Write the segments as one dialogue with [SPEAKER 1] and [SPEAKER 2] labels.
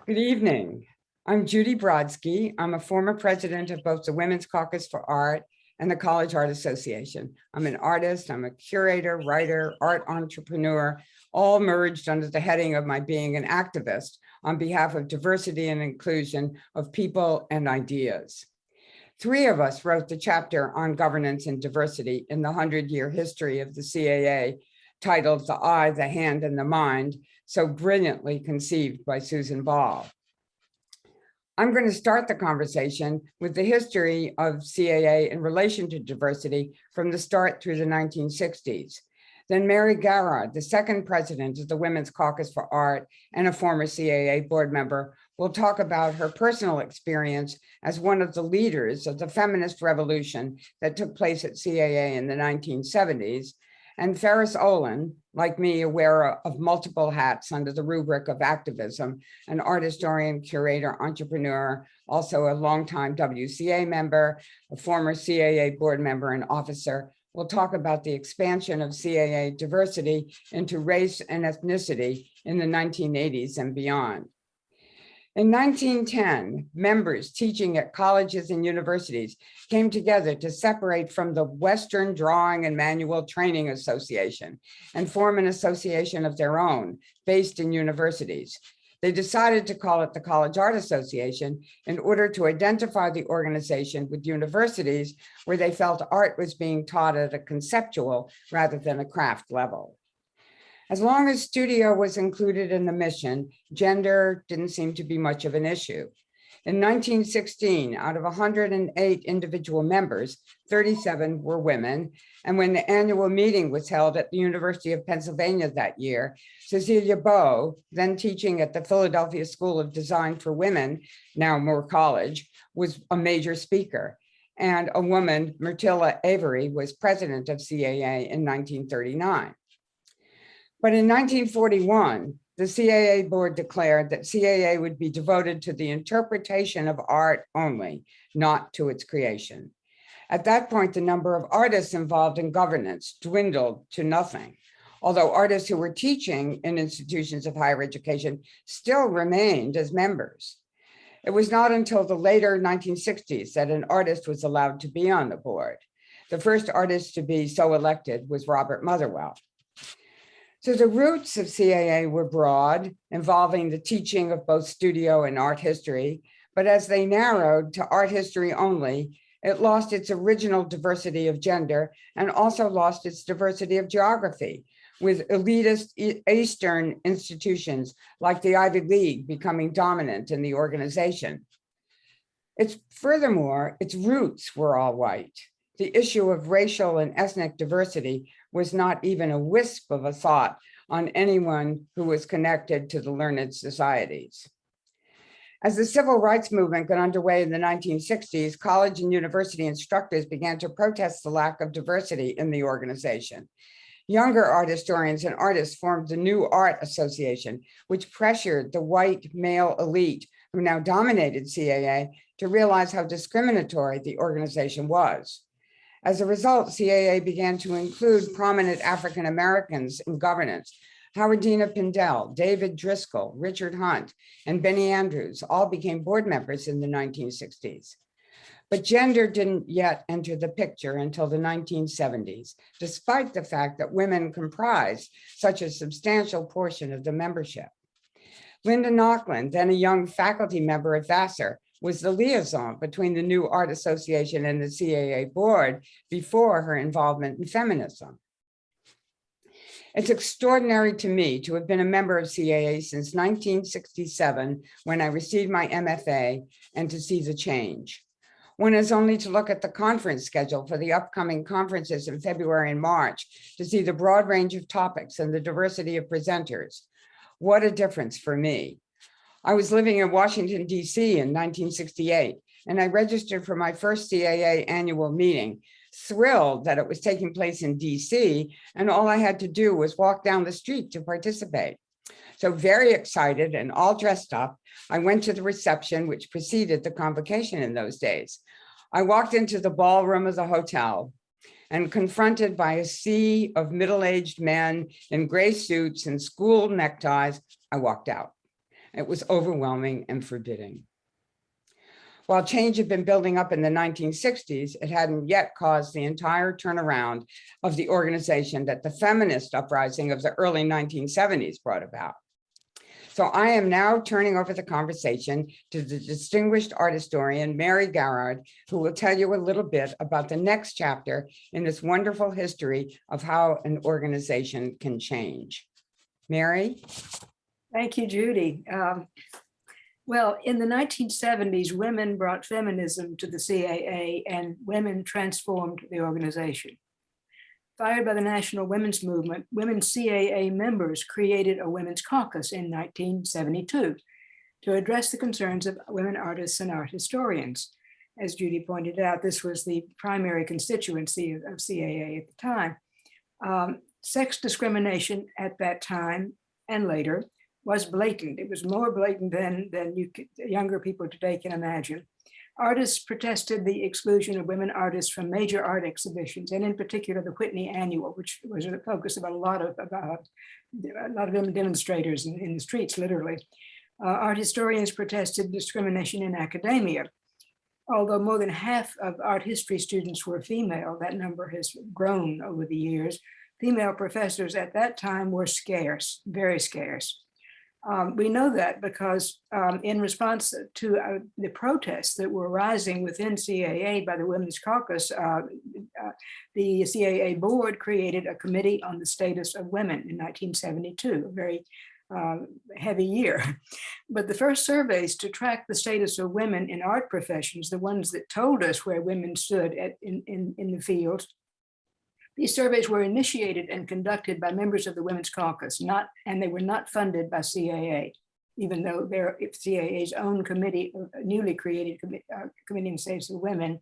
[SPEAKER 1] Good evening. I'm Judy Brodsky. I'm a former president of both the Women's Caucus for Art and the College Art Association. I'm an artist, I'm a curator, writer, art entrepreneur, all merged under the heading of my being an activist on behalf of diversity and inclusion of people and ideas. Three of us wrote the chapter on governance and diversity in the 100-year history of the CAA, titled The Eye, the Hand, and the Mind, so brilliantly conceived by Susan Ball. I'm going to start the conversation with the history of CAA in relation to diversity from the start through the 1960s. Then Mary Garrard, the second president of the Women's Caucus for Art and a former CAA board member, will talk about her personal experience as one of the leaders of the feminist revolution that took place at CAA in the 1970s. And Ferris Olin, like me, aware of multiple hats under the rubric of activism, an art historian, curator, entrepreneur, also a longtime WCA member, a former CAA board member and officer, will talk about the expansion of CAA diversity into race and ethnicity in the 1980s and beyond. In 1910, members teaching at colleges and universities came together to separate from the Western Drawing and Manual Training Association and form an association of their own based in universities. They decided to call it the College Art Association in order to identify the organization with universities where they felt art was being taught at a conceptual rather than a craft level. As long as studio was included in the mission, gender didn't seem to be much of an issue. In 1916, out of 108 individual members, 37 were women. And when the annual meeting was held at the University of Pennsylvania that year, Cecilia Bow, then teaching at the Philadelphia School of Design for Women, now Moore College, was a major speaker. And a woman, Myrtilla Avery, was president of CAA in 1939. But in 1941, the CAA board declared that CAA would be devoted to the interpretation of art only, not to its creation. At that point, the number of artists involved in governance dwindled to nothing, although artists who were teaching in institutions of higher education still remained as members. It was not until the later 1960s that an artist was allowed to be on the board. The first artist to be so elected was Robert Motherwell. So the roots of CAA were broad, involving the teaching of both studio and art history, but as they narrowed to art history only, it lost its original diversity of gender and also lost its diversity of geography, with elitist Eastern institutions like the Ivy League becoming dominant in the organization. Furthermore, its roots were all white. The issue of racial and ethnic diversity was not even a wisp of a thought on anyone who was connected to the learned societies. As the civil rights movement got underway in the 1960s, college and university instructors began to protest the lack of diversity in the organization. Younger art historians and artists formed the New Art Association, which pressured the white male elite who now dominated CAA to realize how discriminatory the organization was. As a result, CAA began to include prominent African Americans in governance. Howardina Pindell, David Driscoll, Richard Hunt, and Benny Andrews all became board members in the 1960s. But gender didn't yet enter the picture until the 1970s, despite the fact that women comprised such a substantial portion of the membership. Linda Knocklen, then a young faculty member at Vassar, was the liaison between the New Art Association and the CAA board before her involvement in feminism. It's extraordinary to me to have been a member of CAA since 1967, when I received my MFA, and to see the change. One is only to look at the conference schedule for the upcoming conferences in February and March to see the broad range of topics and the diversity of presenters. What a difference for me. I was living in Washington, D.C. in 1968, and I registered for my first CAA annual meeting, thrilled that it was taking place in D.C., and all I had to do was walk down the street to participate. So very excited and all dressed up, I went to the reception, which preceded the convocation in those days. I walked into the ballroom of the hotel, and confronted by a sea of middle-aged men in gray suits and school neckties, I walked out. It was overwhelming and forbidding. While change had been building up in the 1960s, it hadn't yet caused the entire turnaround of the organization that the feminist uprising of the early 1970s brought about. So I am now turning over the conversation to the distinguished art historian, Mary Garrard, who will tell you a little bit about the next chapter in this wonderful history of how an organization can change. Mary?
[SPEAKER 2] Thank you, Judy. Well, in the 1970s, women brought feminism to the CAA and women transformed the organization. Fired by the National Women's Movement, women CAA members created a women's caucus in 1972 to address the concerns of women artists and art historians. As Judy pointed out, this was the primary constituency of CAA at the time. Sex discrimination at that time and later was blatant. It was more blatant than younger people today can imagine. Artists protested the exclusion of women artists from major art exhibitions, and in particular the Whitney Annual, which was the focus of a lot of demonstrators in the streets, literally. Art historians protested discrimination in academia. Although more than half of art history students were female, that number has grown over the years. Female professors at that time were scarce, very scarce. We know that because in response to the protests that were rising within CAA by the Women's Caucus, the CAA board created a committee on the status of women in 1972, a very heavy year. But the first surveys to track the status of women in art professions, the ones that told us where women stood in the field, these surveys were initiated and conducted by members of the Women's Caucus, and they were not funded by CAA, even though CAA's own committee, newly created Committee on Status of Women,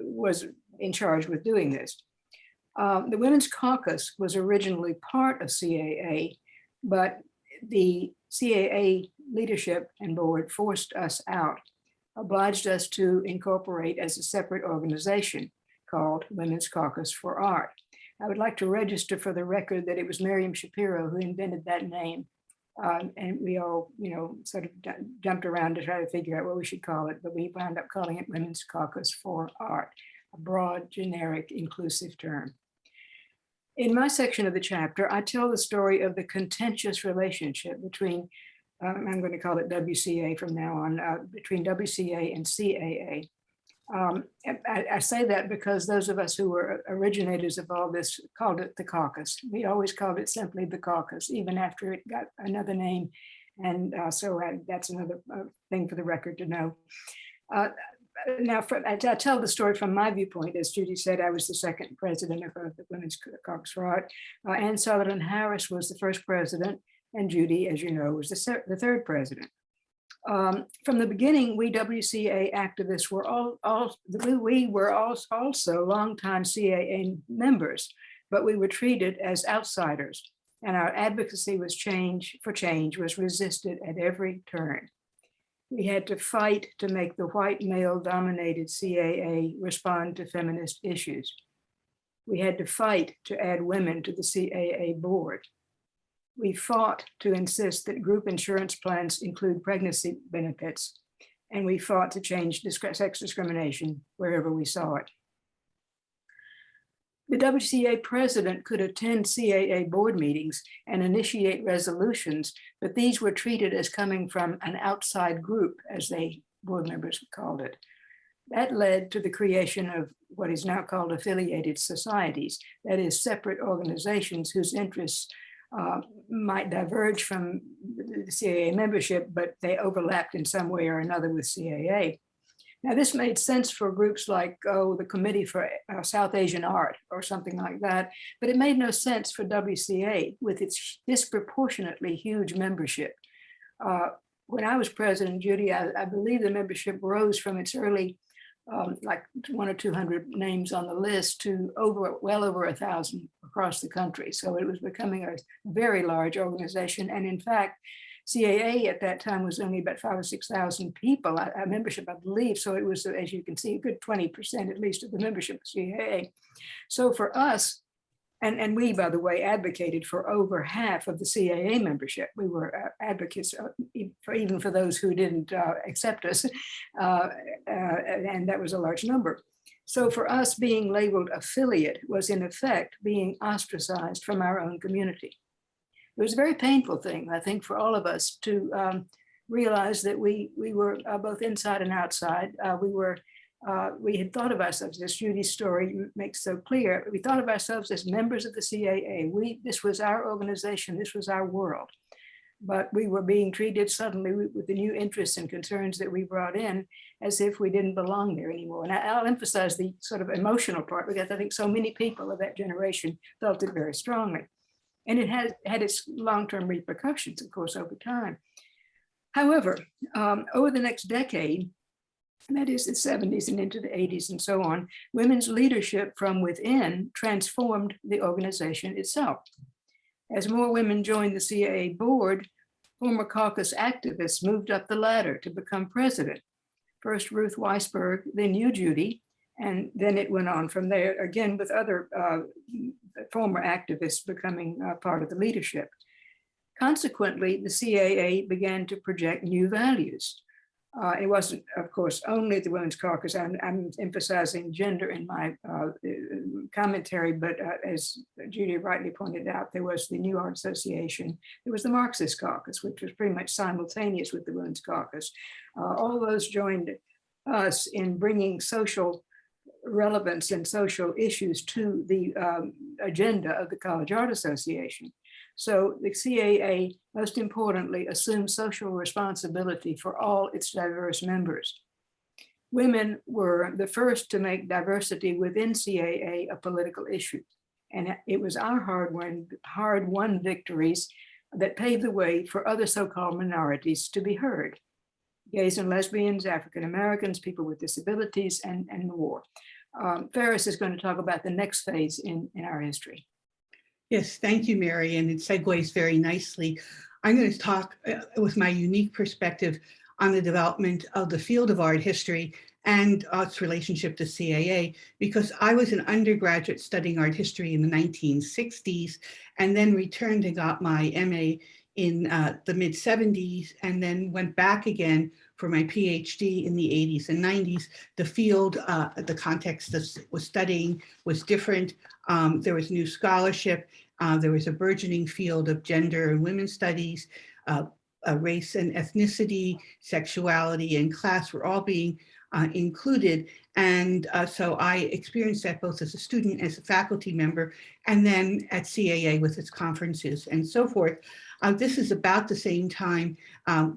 [SPEAKER 2] was in charge with doing this. The Women's Caucus was originally part of CAA, but the CAA leadership and board forced us out, obliged us to incorporate as a separate organization called Women's Caucus for Art. I would like to register for the record that it was Miriam Shapiro who invented that name. And we all, sort of jumped around to try to figure out what we should call it, but we wound up calling it Women's Caucus for Art, a broad, generic, inclusive term. In my section of the chapter, I tell the story of the contentious relationship between, I'm going to call it WCA from now on, between WCA and CAA. I say that because those of us who were originators of all this called it the caucus. We always called it simply the caucus, even after it got another name. And that's another thing for the record to know. Now, I tell the story from my viewpoint. As Judy said, I was the second president of the Women's Caucus for Art. Anne Sutherland Harris was the first president, and Judy, as you know, was the third president. From the beginning, we WCA activists were we were also longtime CAA members, but we were treated as outsiders, and our advocacy for change was resisted at every turn. We had to fight to make the white male-dominated CAA respond to feminist issues. We had to fight to add women to the CAA board. We fought to insist that group insurance plans include pregnancy benefits, and we fought to change sex discrimination wherever we saw it. The WCA president could attend CAA board meetings and initiate resolutions, but these were treated as coming from an outside group, as board members called it. That led to the creation of what is now called affiliated societies, that is, separate organizations whose interests might diverge from the CAA membership, but they overlapped in some way or another with CAA. Now, this made sense for groups like, the Committee for South Asian Art or something like that, but it made no sense for WCA with its disproportionately huge membership. When I was president, Judy, I believe the membership rose from its early like 100 or 200 names on the list to well over 1,000 across the country. So it was becoming a very large organization. And in fact, CAA at that time was only about 5,000 or 6,000 people, a membership, I believe. So it was, as you can see, a good 20% at least of the membership of CAA. So for us, And we, by the way, advocated for over half of the CAA membership. We were advocates even for those who didn't accept us, and that was a large number. So for us, being labeled affiliate was in effect being ostracized from our own community. It was a very painful thing, I think, for all of us to realize that we were both inside and outside. We had thought of ourselves, as Judy's story makes so clear, we thought of ourselves as members of the CAA. This was our organization, this was our world. But we were being treated suddenly with the new interests and concerns that we brought in as if we didn't belong there anymore. And I'll emphasize the sort of emotional part, because I think so many people of that generation felt it very strongly. And it had its long-term repercussions, of course, over time. However, over the next decade, and that is the 70s and into the 80s and so on, women's leadership from within transformed the organization itself. As more women joined the CAA board, former caucus activists moved up the ladder to become president. First Ruth Weisberg, then you, Judy, and then it went on from there, again with other former activists becoming part of the leadership. Consequently, the CAA began to project new values. It wasn't, of course, only the Women's Caucus. I'm emphasizing gender in my commentary, but as Judy rightly pointed out, there was the New Art Association, there was the Marxist Caucus, which was pretty much simultaneous with the Women's Caucus. All those joined us in bringing social relevance and social issues to the agenda of the College Art Association. So the CAA, most importantly, assumes social responsibility for all its diverse members. Women were the first to make diversity within CAA a political issue. And it was our hard-won victories that paved the way for other so-called minorities to be heard. Gays and lesbians, African Americans, people with disabilities, and more. Ferris is going to talk about the next phase in our history.
[SPEAKER 3] Yes, thank you, Mary, and it segues very nicely. I'm going to talk with my unique perspective on the development of the field of art history and its relationship to CAA, because I was an undergraduate studying art history in the 1960s, and then returned and got my MA in the mid-70s, and then went back again for my PhD in the 80s and 90s. The field, the context was studying was different. There was new scholarship. There was a burgeoning field of gender and women's studies, race and ethnicity, sexuality, and class were all being included. And so I experienced that both as a student, as a faculty member, and then at CAA with its conferences and so forth. This is about the same time,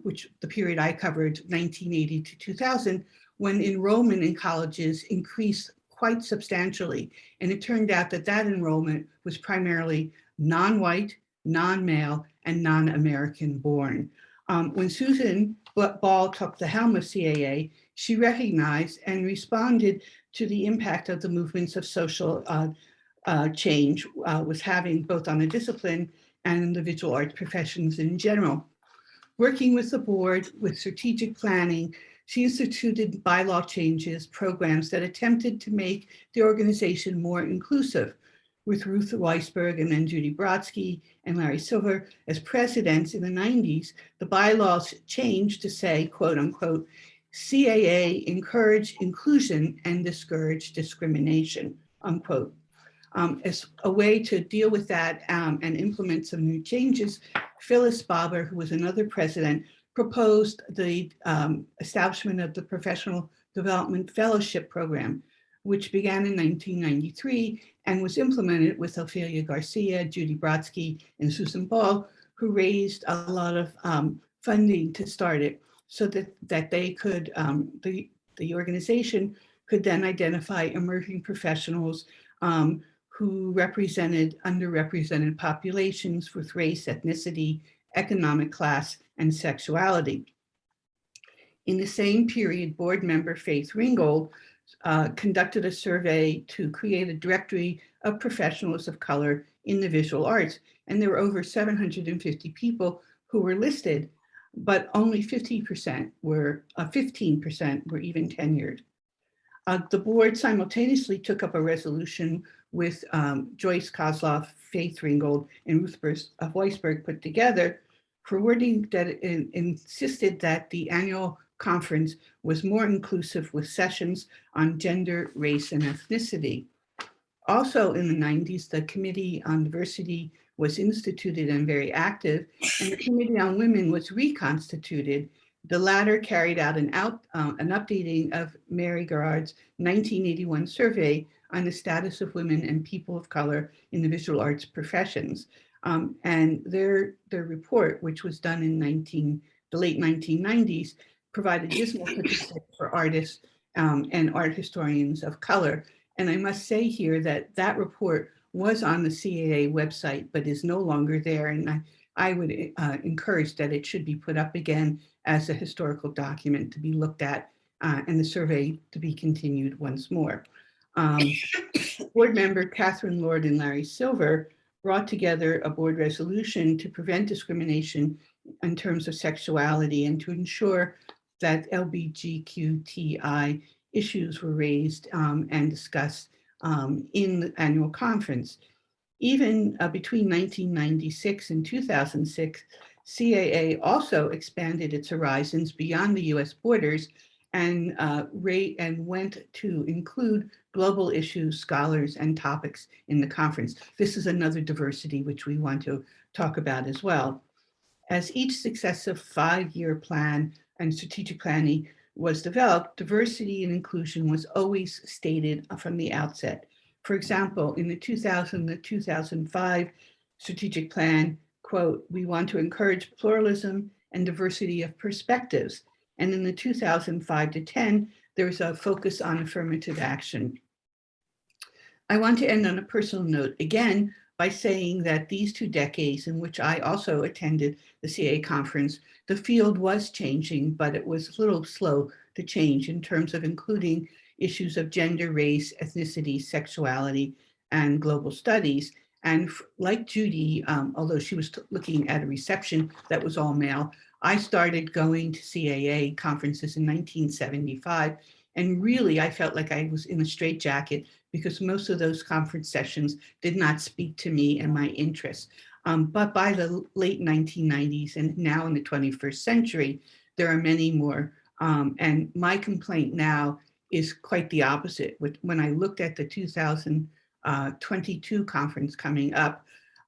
[SPEAKER 3] which the period I covered, 1980 to 2000, when enrollment in colleges increased quite substantially. And it turned out that that enrollment was primarily non-white, non-male, and non-American born. When Susan Ball took the helm of CAA, she recognized and responded to the impact of the movements of social change was having both on the discipline and the visual arts professions in general. Working with the board with strategic planning, she instituted bylaw changes, programs that attempted to make the organization more inclusive. With Ruth Weisberg and then Judy Brodsky and Larry Silver as presidents in the 90s, the bylaws changed to say, quote unquote, CAA encourage inclusion and discourage discrimination, unquote. As a way to deal with that and implement some new changes, Phyllis Bobber, who was another president, proposed the establishment of the Professional Development Fellowship Program, which began in 1993 and was implemented with Ophelia Garcia, Judy Brodsky, and Susan Ball, who raised a lot of funding to start it so that they could, the organization could then identify emerging professionals who represented underrepresented populations with race, ethnicity, economic class, and sexuality. In the same period, board member Faith Ringgold conducted a survey to create a directory of professionals of color in the visual arts. And there were over 750 people who were listed, but only 15% were even tenured. The board simultaneously took up a resolution with Joyce Kozloff, Faith Ringgold, and Ruth Weisberg put together for wording that insisted that the annual conference was more inclusive with sessions on gender, race, and ethnicity. Also in the 90s, the Committee on Diversity was instituted and very active, and the Committee on Women was reconstituted. The latter carried out an updating of Mary Garrard's 1981 survey on the status of women and people of color in the visual arts professions. And their report, which was done in the late 1990s, provided dismal statistics for artists and art historians of color. And I must say here that that report was on the CAA website, but is no longer there. And I would encourage that it should be put up again as a historical document to be looked at and the survey to be continued once more. Board member Catherine Lord and Larry Silver brought together a board resolution to prevent discrimination in terms of sexuality and to ensure that LGBTQI issues were raised and discussed in the annual conference. Even between 1996 and 2006, CAA also expanded its horizons beyond the US borders and went to include global issues, scholars, and topics in the conference. This is another diversity which we want to talk about as well. As each successive 5-year plan and strategic planning was developed, diversity and inclusion was always stated from the outset. For example, in the 2000 to 2005 strategic plan, quote, "We want to encourage pluralism and diversity of perspectives." And in the 2005 to 10, there's a focus on affirmative action. I want to end on a personal note, again, by saying that these 2 decades in which I also attended the CAA conference, the field was changing, but it was a little slow to change in terms of including issues of gender, race, ethnicity, sexuality, and global studies. And like Judy, although she was looking at a reception that was all male, I started going to CAA conferences in 1975. And really, I felt like I was in a straitjacket because most of those conference sessions did not speak to me and my interests. But by the late 1990s and now in the 21st century, there are many more. And my complaint now is quite the opposite. When I looked at the 2022 conference coming up,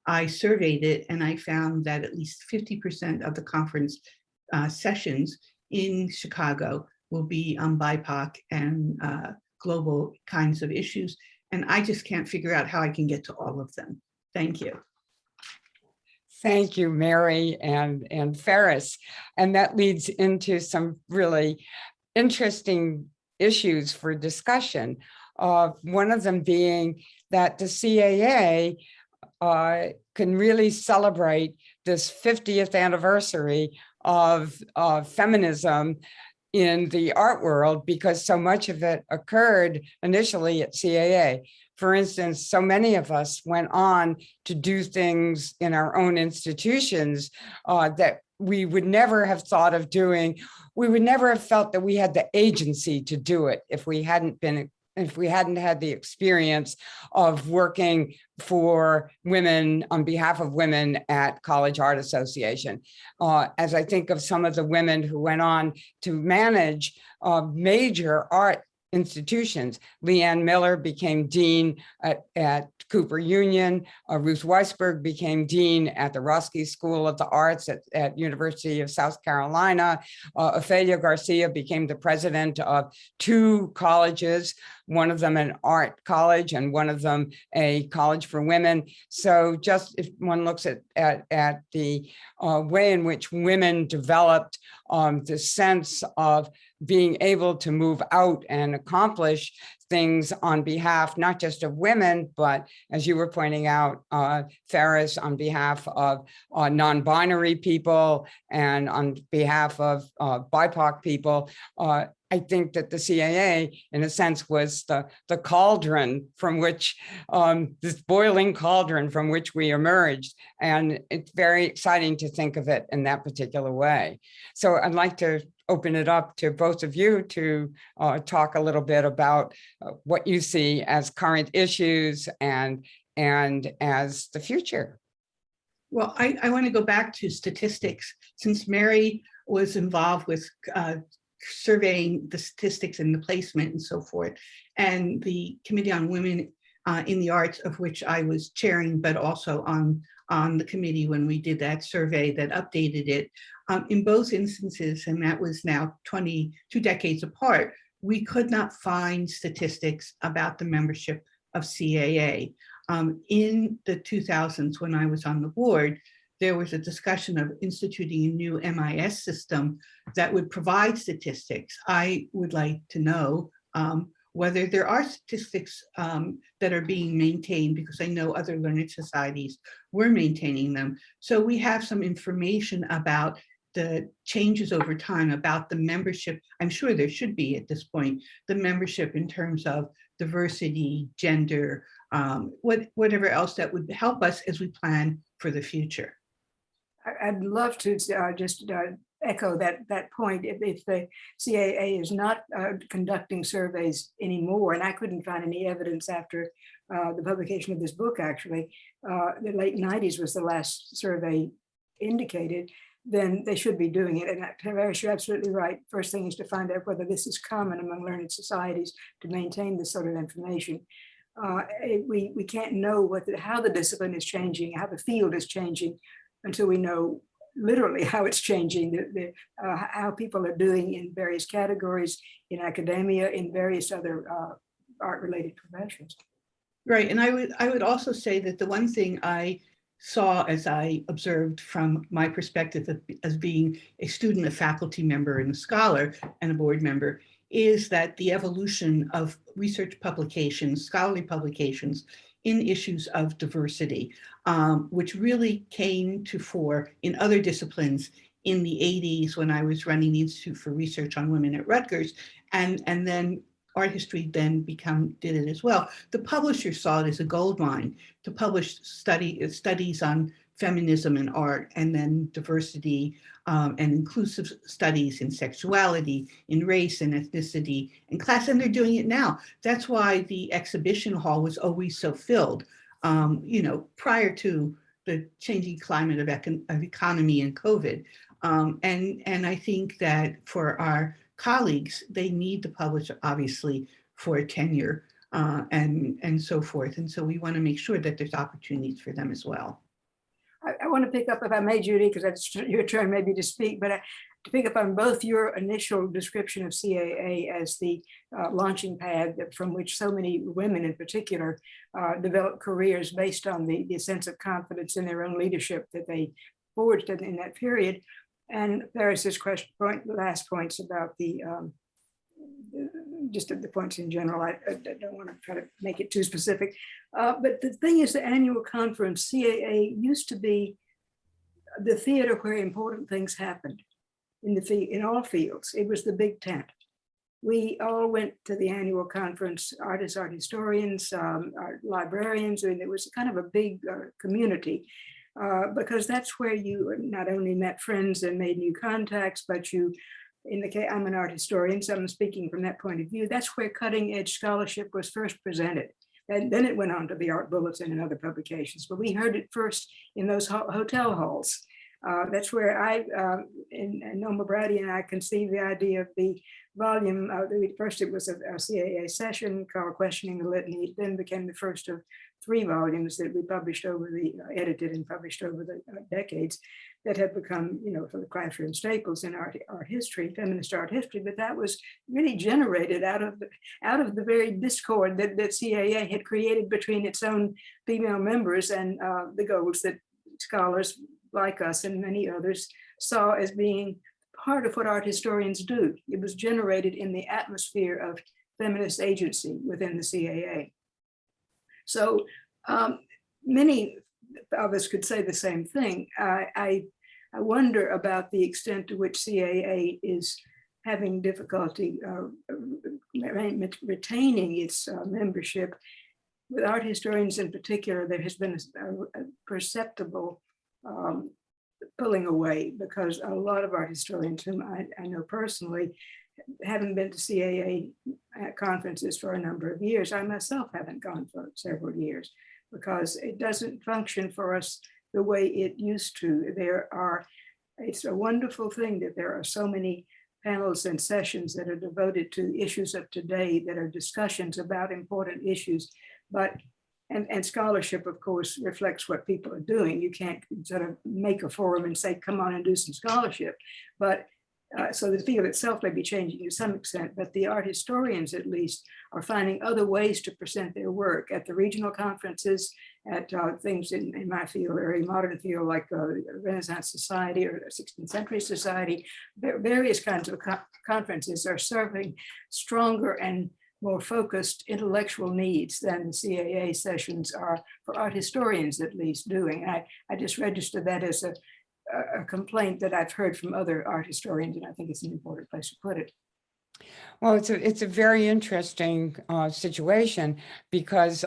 [SPEAKER 3] I surveyed it and I found that at least 50% of the conference sessions in Chicago will be on BIPOC and global kinds of issues. And I just can't figure out how I can get to all of them. Thank you.
[SPEAKER 1] Thank you, Mary and Ferris. And that leads into some really interesting issues for discussion. One of them being that the CAA can really celebrate this 50th anniversary of feminism in the art world because so much of it occurred initially at CAA. For instance, so many of us went on to do things in our own institutions that we would never have thought of doing. We would never have felt that we had the agency to do it if we hadn't had the experience of working for women on behalf of women at College Art Association. As I think of some of the women who went on to manage major art institutions. Leanne Miller became dean at Cooper Union. Ruth Weisberg became dean at the Roski School of the Arts at University of South Carolina. Ophelia Garcia became the president of 2 colleges, one of them an art college and one of them a college for women. So just if one looks at the way in which women developed the sense of being able to move out and accomplish things on behalf, not just of women, but as you were pointing out, Ferris, on behalf of non-binary people and on behalf of BIPOC people. I think that the CAA, in a sense, was the cauldron from which, this boiling cauldron from which we emerged. And it's very exciting to think of it in that particular way. So I'd like to open it up to both of you to talk a little bit about what you see as current issues and as the future.
[SPEAKER 3] Well, I want to go back to statistics, since Mary was involved with surveying the statistics and the placement and so forth, and the Committee on Women in the Arts, of which I was chairing, but also on the committee when we did that survey that updated it. In both instances, and that was now 22 decades apart, we could not find statistics about the membership of CAA. In the 2000s, when I was on the board, there was a discussion of instituting a new MIS system that would provide statistics. I would like to know whether there are statistics that are being maintained, because I know other learned societies were maintaining them. So we have some information about the changes over time, about the membership. I'm sure there should be at this point, the membership in terms of diversity, gender, whatever else that would help us as we plan for the future.
[SPEAKER 2] I'd love to just echo that point. If the CAA is not conducting surveys anymore, and I couldn't find any evidence after the publication of this book, actually, the late 90s was the last survey indicated, then they should be doing it. And Ferris, you're absolutely right. First thing is to find out whether this is common among learned societies to maintain this sort of information. We can't know how the discipline is changing, how the field is changing, until we know literally how it's changing, how people are doing in various categories, in academia, in various other art-related professions.
[SPEAKER 3] Right, and I would also say that the one thing I saw as I observed from my perspective as being a student, a faculty member, and a scholar, and a board member, is that the evolution of research publications, scholarly publications, in issues of diversity, which really came to fore in other disciplines in the 80s when I was running the Institute for Research on Women at Rutgers, and then art history then did it as well. The publishers saw it as a gold mine to publish studies on feminism in art, and then diversity and inclusive studies in sexuality, in race and ethnicity and class, and they're doing it now. That's why the exhibition hall was always so filled, prior to the changing climate of economy and COVID. And I think that for our colleagues, they need to publish, obviously, for tenure and so forth. And so we want to make sure that there's opportunities for them as well.
[SPEAKER 2] I want to pick up, if I may, Judy, because that's your turn maybe to speak, but to pick up on both your initial description of CAA as the launching pad from which so many women in particular develop careers based on the sense of confidence in their own leadership that they forged in that period. And Ferris's last points about just the points in general. I don't want to try to make it too specific. But the thing is, the annual conference, CAA, used to be the theater where important things happened in all fields. It was the big tent. We all went to the annual conference, artists, art historians, art librarians, and it was kind of a big community. Because that's where you not only met friends and made new contacts, but you, in the case, I'm an art historian, so I'm speaking from that point of view, that's where cutting edge scholarship was first presented. And then it went on to the Art Bulletin and other publications, but we heard it first in those hotel halls. That's where and Noma Brady and I conceived the idea of the volume. First it was a CAA session called Questioning the Litany. It then became the first of 3 volumes that we published edited and published over the decades, that have become, for the classroom staples in art history, feminist art history. But that was really generated out of the very discord that CAA had created between its own female members and the goals that scholars like us and many others saw as being part of what art historians do. It was generated in the atmosphere of feminist agency within the CAA. So many of us could say the same thing. I wonder about the extent to which CAA is having difficulty retaining its membership. With art historians in particular, there has been a perceptible pulling away, because a lot of art historians whom I know personally haven't been to CAA conferences for a number of years. I myself haven't gone for several years because it doesn't function for us the way it used to. It's a wonderful thing that there are so many panels and sessions that are devoted to issues of today, that are discussions about important issues. But and scholarship, of course, reflects what people are doing. You can't sort of make a forum and say, come on and do some scholarship. But so the field itself may be changing to some extent, but the art historians at least are finding other ways to present their work at the regional conferences, at things in my field, very modern field, like Renaissance Society or 16th Century Society. Various kinds of conferences are serving stronger and more focused intellectual needs than the CAA sessions are for art historians at least doing. I just registered that as a complaint that I've heard from other art historians, and I think it's an important place to put it.
[SPEAKER 1] Well, it's a very interesting situation because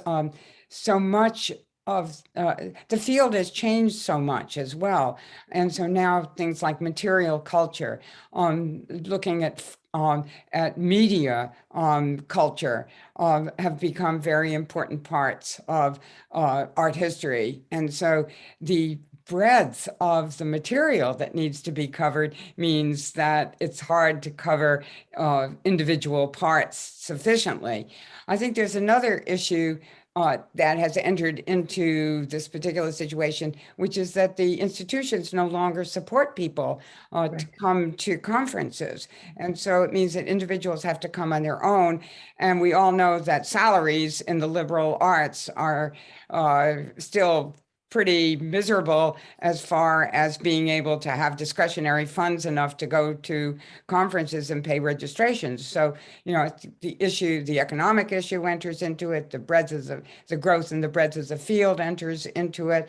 [SPEAKER 1] so much of the field has changed so much as well. And so now things like material culture, looking at media culture have become very important parts of art history. And so the breadth of the material that needs to be covered means that it's hard to cover individual parts sufficiently. I think there's another issue that has entered into this particular situation, which is that the institutions no longer support people to come to conferences. And so it means that individuals have to come on their own. And we all know that salaries in the liberal arts are still pretty miserable as far as being able to have discretionary funds enough to go to conferences and pay registrations. So, you know, the economic issue enters into it, the growth and the breadth of the field enters into it.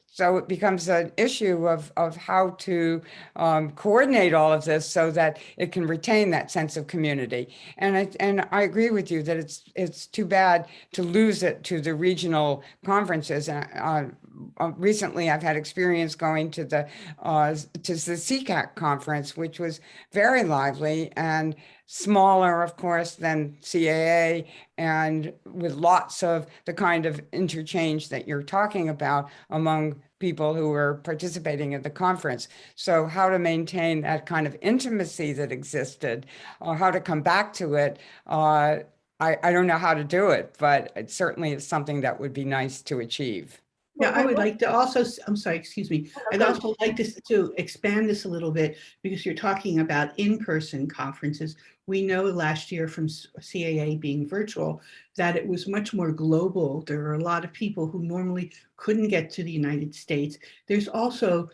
[SPEAKER 1] So it becomes an issue of how to coordinate all of this so that it can retain that sense of community. And I agree with you that it's too bad to lose it to the regional conferences. Recently, I've had experience going to the CCAC conference, which was very lively and smaller, of course, than CAA, and with lots of the kind of interchange that you're talking about among people who were participating at the conference. So how to maintain that kind of intimacy that existed, or how to come back to it, I don't know how to do it, but it certainly is something that would be nice to achieve.
[SPEAKER 3] Yeah, I would like to also, I'm sorry, excuse me. I'd also like to expand this a little bit, because you're talking about in-person conferences. We know last year from CAA being virtual that it was much more global. There are a lot of people who normally couldn't get to the United States. There's also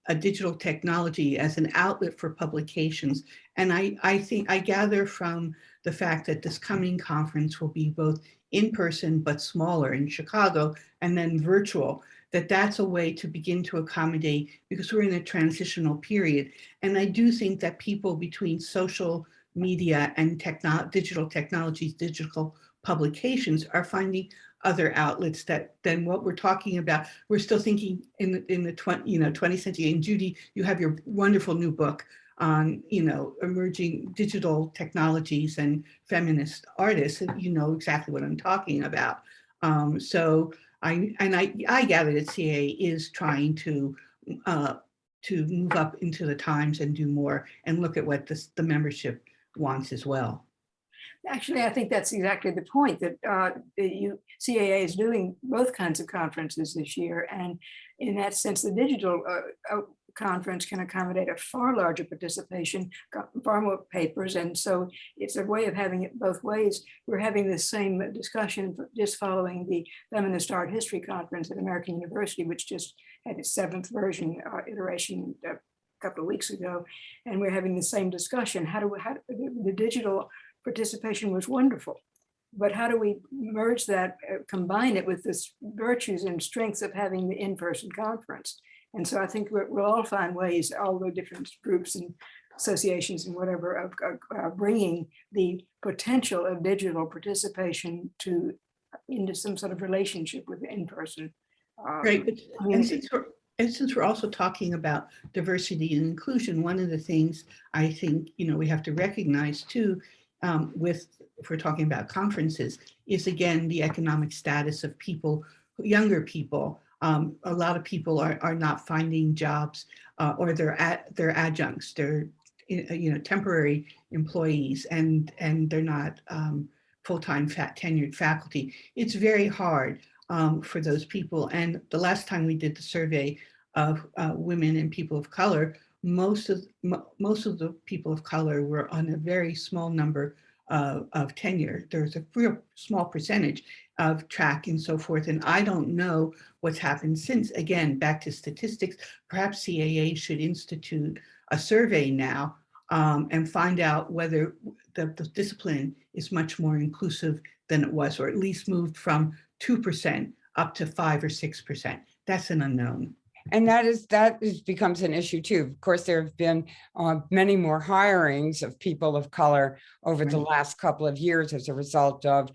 [SPEAKER 3] a digital technology as an outlet for publications. And I gather from the fact that this coming conference will be both in person but smaller in Chicago and then virtual, that's a way to begin to accommodate, because we're in a transitional period. And I do think that people between social media and digital technologies, digital publications are finding other outlets than what we're talking about. We're still thinking in the 20th century. And Judy, you have your wonderful new book on emerging digital technologies and feminist artists, and you know exactly what I'm talking about. So I gather that CA is trying to move up into the times and do more and look at what the membership wants as well.
[SPEAKER 2] Actually, I think that's exactly the point, that CAA is doing both kinds of conferences this year. And in that sense, the digital conference can accommodate a far larger participation, far more papers. And so it's a way of having it both ways. We're having the same discussion just following the Feminist Art History Conference at American University, which just had its 7th version iteration a couple of weeks ago. And we're having the same discussion. The digital participation was wonderful, but how do we merge that, combine it with the virtues and strengths of having the in-person conference? And so I think we'll all find ways, all the different groups and associations and whatever, of bringing the potential of digital participation into some sort of relationship with the in-person.
[SPEAKER 3] Right, And since we're also talking about diversity and inclusion, one of the things I think, we have to recognize too, if we're talking about conferences, is again, the economic status of people, younger people. A lot of people are not finding jobs, or they're adjuncts, they're temporary employees, and they're not full-time tenured faculty. It's very hard for those people. And the last time we did the survey of women and people of color, most of the people of color were on a very small number of tenure. There's a real small percentage of track and so forth. And I don't know what's happened since. Again, back to statistics, perhaps CAA should institute a survey now and find out whether the discipline is much more inclusive than it was, or at least moved from 2% up to 5 or 6%. That's an unknown.
[SPEAKER 1] And that becomes an issue too. Of course, there have been many more hirings of people of color over the last couple of years as a result of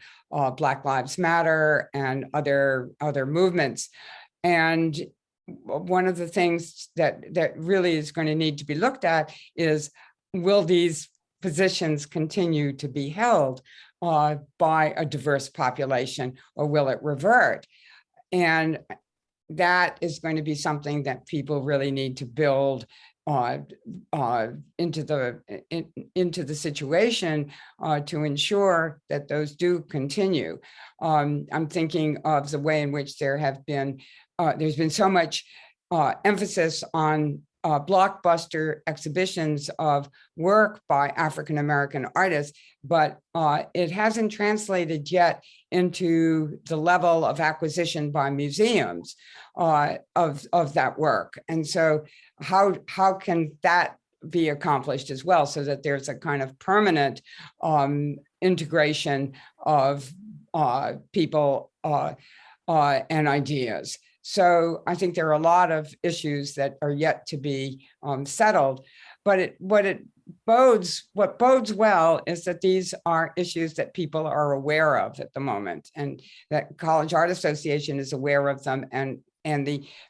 [SPEAKER 1] Black Lives Matter and other movements. And one of the things that really is going to need to be looked at is, will these positions continue to be held by a diverse population, or will it revert? And that is going to be something that people really need to build into the situation to ensure that those do continue. I'm thinking of the way in which there's been so much emphasis on blockbuster exhibitions of work by African-American artists, but it hasn't translated yet into the level of acquisition by museums of that work. And so how can that be accomplished as well, so that there's a kind of permanent integration of people and ideas? So I think there are a lot of issues that are yet to be settled, but what bodes well is that these are issues that people are aware of at the moment, and that College Art Association is aware of them, and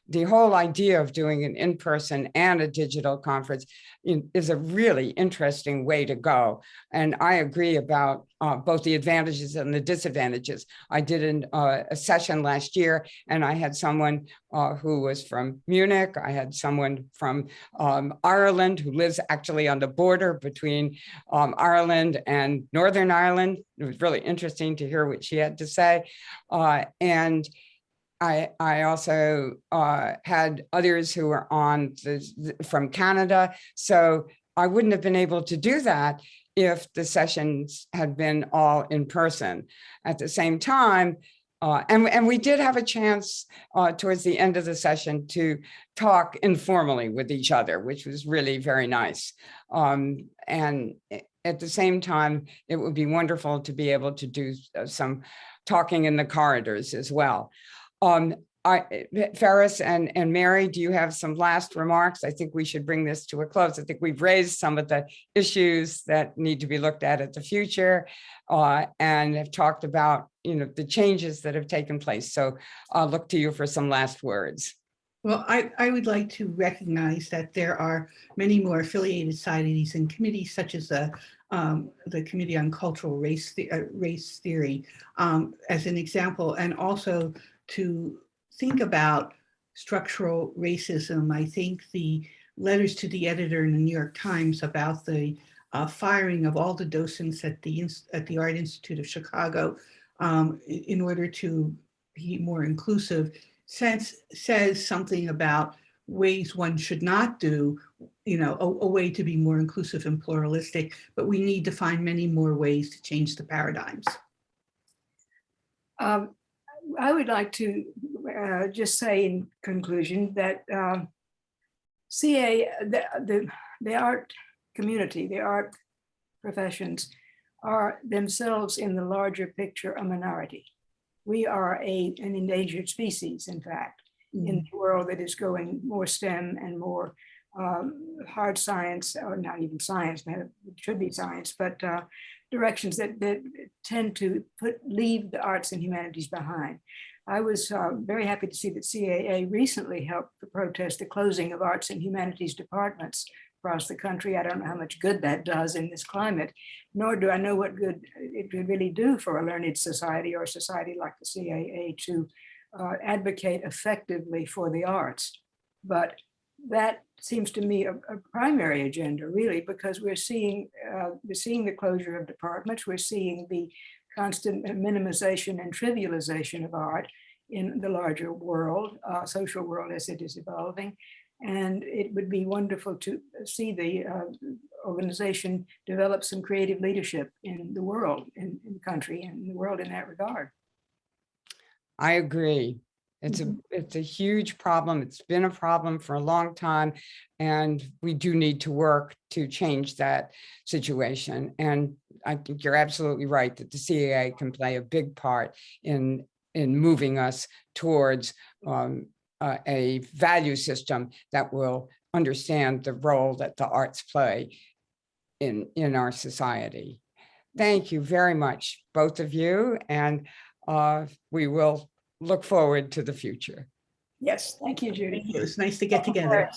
[SPEAKER 1] the whole idea of doing an in-person and a digital conference is a really interesting way to go. And I agree about both the advantages and the disadvantages. I did a session last year, and I had someone who was from Munich. I had someone from Ireland who lives actually on the border between Ireland and Northern Ireland. It was really interesting to hear what she had to say. And I also had others who were from Canada. So I wouldn't have been able to do that if the sessions had been all in person. At the same time, and we did have a chance towards the end of the session to talk informally with each other, which was really very nice. And at the same time, it would be wonderful to be able to do some talking in the corridors as well. Ferris and Mary, do you have some last remarks? I think we should bring this to a close. I think we've raised some of the issues that need to be looked at the future, and have talked about the changes that have taken place. So I'll look to you for some last words.
[SPEAKER 3] Well, I would like to recognize that there are many more affiliated societies and committees, such as the Committee on Cultural Race Theory, as an example, and also to think about structural racism. I think the letters to the editor in the New York Times about the firing of all the docents at the Art Institute of Chicago in order to be more inclusive says something about ways one should not do, a way to be more inclusive and pluralistic, but we need to find many more ways to change the paradigms.
[SPEAKER 2] I would like to just say in conclusion that CA, the art community, the art professions are themselves in the larger picture a minority. We are an endangered species, in fact, in the world that is going more STEM and more hard science, or not even science, it should be science, but directions that tend to leave the arts and humanities behind. I was very happy to see that CAA recently helped protest the closing of arts and humanities departments across the country. I don't know how much good that does in this climate, nor do I know what good it would really do for a learned society or a society like the CAA to advocate effectively for the arts. But that seems to me a primary agenda, really, because we're seeing the closure of departments, we're seeing the constant minimization and trivialization of art in the larger world, social world as it is evolving. And it would be wonderful to see the organization develop some creative leadership in the world, in the country, and in the world in that regard.
[SPEAKER 1] I agree. It's a huge problem. It's been a problem for a long time, and we do need to work to change that situation. And I think you're absolutely right that the CAA can play a big part in moving us towards a value system that will understand the role that the arts play in our society. Thank you very much, both of you, and we will look forward to the future.
[SPEAKER 2] Yes, thank you, Judy.
[SPEAKER 3] It was nice to get together.